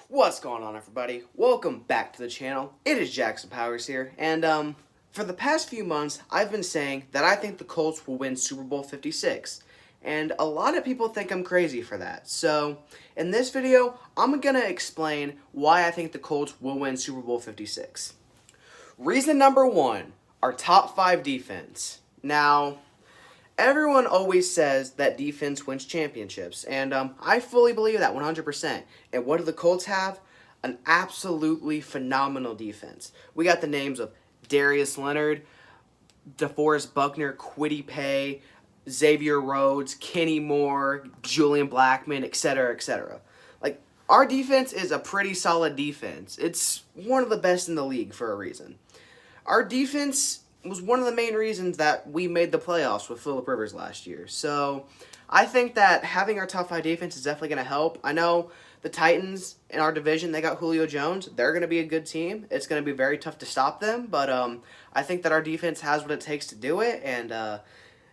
What's going on, everybody? Welcome back to the channel. It is Jackson Powers here, and for the past few months, I've been saying that I think the Colts will win Super Bowl 56, and a lot of people think I'm crazy for that. So, in this video, I'm gonna explain why I think the Colts will win Super Bowl 56. Reason number one, our top 5 defense. Now, everyone always says that defense wins championships, and I fully believe that 100%. And what do the Colts have? An absolutely phenomenal defense. We got the names of Darius Leonard, DeForest Buckner, Kwity Paye, Xavier Rhodes, Kenny Moore, Julian Blackmon, etc., etc. Like, our defense is a pretty solid defense. It's one of the best in the league for a reason. Our defense was one of the main reasons that we made the playoffs with Phillip Rivers last year. So I think that having our top 5 defense is definitely going to help. I know the Titans in our division, they got Julio Jones. They're going to be a good team. It's going to be very tough to stop them, but I think that our defense has what it takes to do it. And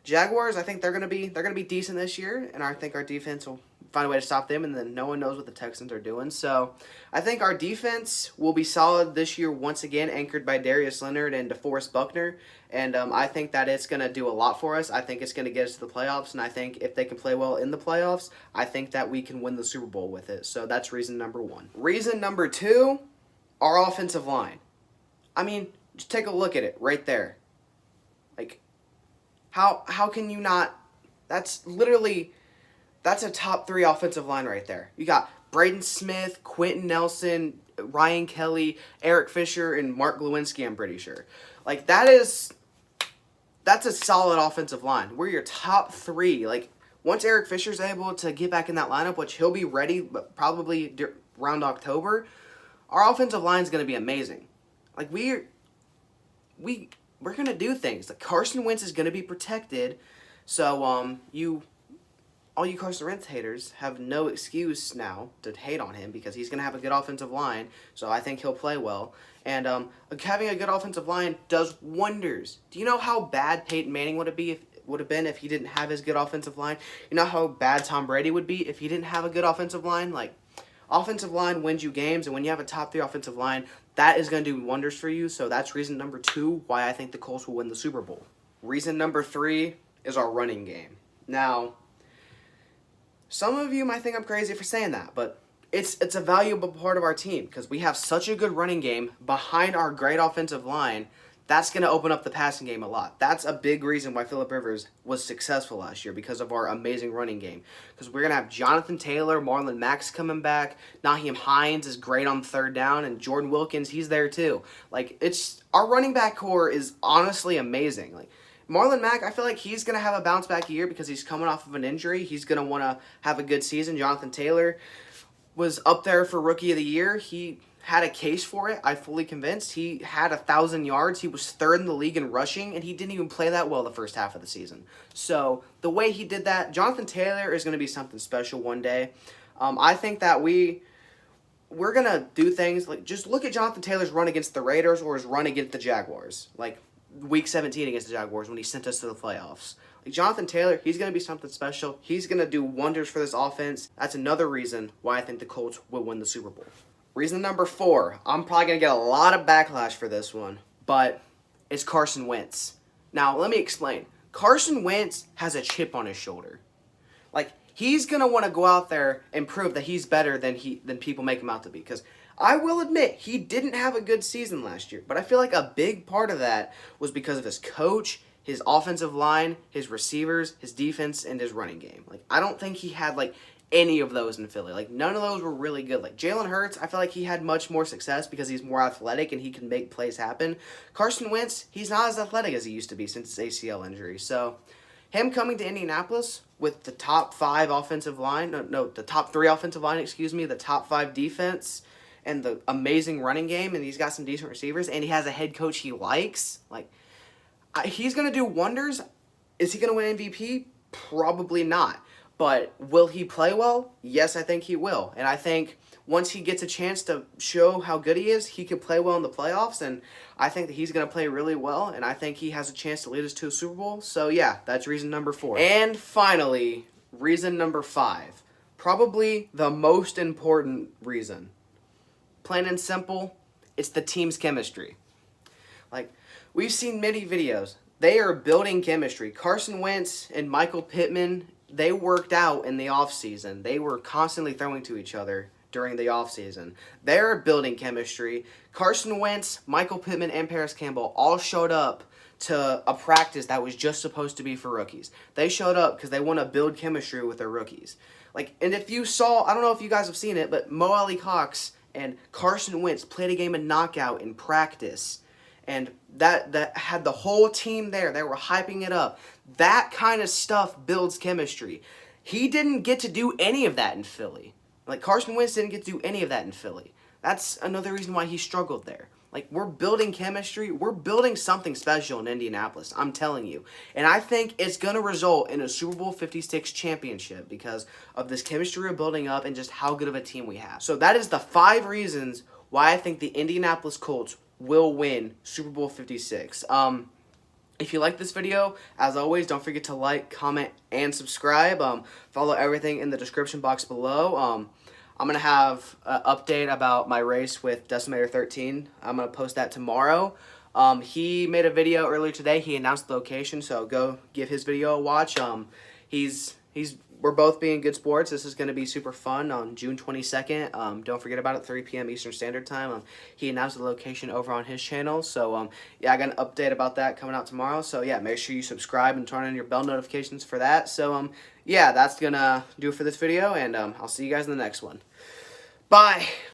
Jaguars, I think they're going to be decent this year, and I think our defense will find a way to stop them, and then no one knows what the Texans are doing. So I think our defense will be solid this year once again, anchored by Darius Leonard and DeForest Buckner, and I think that it's going to do a lot for us. I think it's going to get us to the playoffs, and I think if they can play well in the playoffs, I think that we can win the Super Bowl with it. So that's reason number 1. Reason number 2, our offensive line. I mean, just take a look at it right there. Like, how can you not? That's a top 3 offensive line right there. You got Braden Smith, Quentin Nelson, Ryan Kelly, Eric Fisher, and Mark Glowinski, I'm pretty sure. Like, that's a solid offensive line. We're your top 3. Like, once Eric Fisher's able to get back in that lineup, which he'll be ready but probably around October, our offensive line is going to be amazing. Like, we're going to do things. Like, Carson Wentz is going to be protected, so all you Carson Wentz haters have no excuse now to hate on him because he's going to have a good offensive line, so I think he'll play well. And having a good offensive line does wonders. Do you know how bad Peyton Manning would have been if he didn't have his good offensive line? You know how bad Tom Brady would be if he didn't have a good offensive line? Like, offensive line wins you games, and when you have a top 3 offensive line, that is going to do wonders for you. So that's reason number 2 why I think the Colts will win the Super Bowl. Reason number 3 is our running game. Now, some of you might think I'm crazy for saying that, but it's a valuable part of our team because we have such a good running game behind our great offensive line. That's going to open up the passing game a lot. That's a big reason why Phillip Rivers was successful last year, because of our amazing running game. Because we're going to have Jonathan Taylor, Marlon Mack's coming back, Nyheim Hines is great on 3rd down, and Jordan Wilkins, he's there too. Like, our running back core is honestly amazing. Like, Marlon Mack, I feel like he's going to have a bounce-back year because he's coming off of an injury. He's going to want to have a good season. Jonathan Taylor was up there for Rookie of the Year. He had a case for it, I'm fully convinced. He had 1,000 yards. He was 3rd in the league in rushing, and he didn't even play that well the first half of the season. So the way he did that, Jonathan Taylor is going to be something special one day. I think that we're going to do things like, just look at Jonathan Taylor's run against the Raiders or his run against the Jaguars. Like, Week 17 against the Jaguars when he sent us to the playoffs. Like, Jonathan Taylor, he's going to be something special. He's going to do wonders for this offense. That's another reason why I think the Colts will win the Super Bowl. Reason number 4, I'm probably going to get a lot of backlash for this one, but it's Carson Wentz. Now, let me explain. Carson Wentz has a chip on his shoulder. Like, he's going to want to go out there and prove that he's better than people make him out to be, because I will admit, he didn't have a good season last year, but I feel like a big part of that was because of his coach, his offensive line, his receivers, his defense, and his running game. Like, I don't think he had, like, any of those in Philly. Like, none of those were really good. Like, Jalen Hurts, I feel like he had much more success because he's more athletic and he can make plays happen. Carson Wentz, he's not as athletic as he used to be since his ACL injury. So, him coming to Indianapolis with the top 5 offensive line, the top 3 offensive line, the top 5 defense, and the amazing running game, and he's got some decent receivers, and he has a head coach he likes. Like, he's going to do wonders. Is he going to win MVP? Probably not. But will he play well? Yes, I think he will. And I think once he gets a chance to show how good he is, he can play well in the playoffs, and I think that he's going to play really well, and I think he has a chance to lead us to a Super Bowl. So, yeah, that's reason number 4. And finally, reason number 5. Probably the most important reason. Plain and simple, it's the team's chemistry. Like, we've seen many videos. They are building chemistry. Carson Wentz and Michael Pittman, they worked out in the offseason. They were constantly throwing to each other during the offseason. They're building chemistry. Carson Wentz, Michael Pittman, and Paris Campbell all showed up to a practice that was just supposed to be for rookies. They showed up because they want to build chemistry with their rookies. Like, and if you saw, I don't know if you guys have seen it, but Mo Ali Cox and Carson Wentz played a game of knockout in practice. And that had the whole team there. They were hyping it up. That kind of stuff builds chemistry. He didn't get to do any of that in Philly. Like, Carson Wentz didn't get to do any of that in Philly. That's another reason why he struggled there. Like, we're building chemistry. We're building something special in Indianapolis. I'm telling you. And I think it's going to result in a Super Bowl 56 championship because of this chemistry we're building up and just how good of a team we have. So that is the 5 reasons why I think the Indianapolis Colts will win Super Bowl 56. If you like this video, as always, don't forget to like, comment, and subscribe. Follow everything in the description box below. I'm going to have an update about my race with Decimator 13. I'm going to post that tomorrow. He made a video earlier today. He announced the location, so go give his video a watch. We're both being good sports. This is going to be super fun on June 22nd. Don't forget about it, 3 p.m. Eastern Standard Time. He announced the location over on his channel. So, yeah, I got an update about that coming out tomorrow. So, yeah, make sure you subscribe and turn on your bell notifications for that. So, yeah, that's going to do it for this video, and I'll see you guys in the next one. Bye.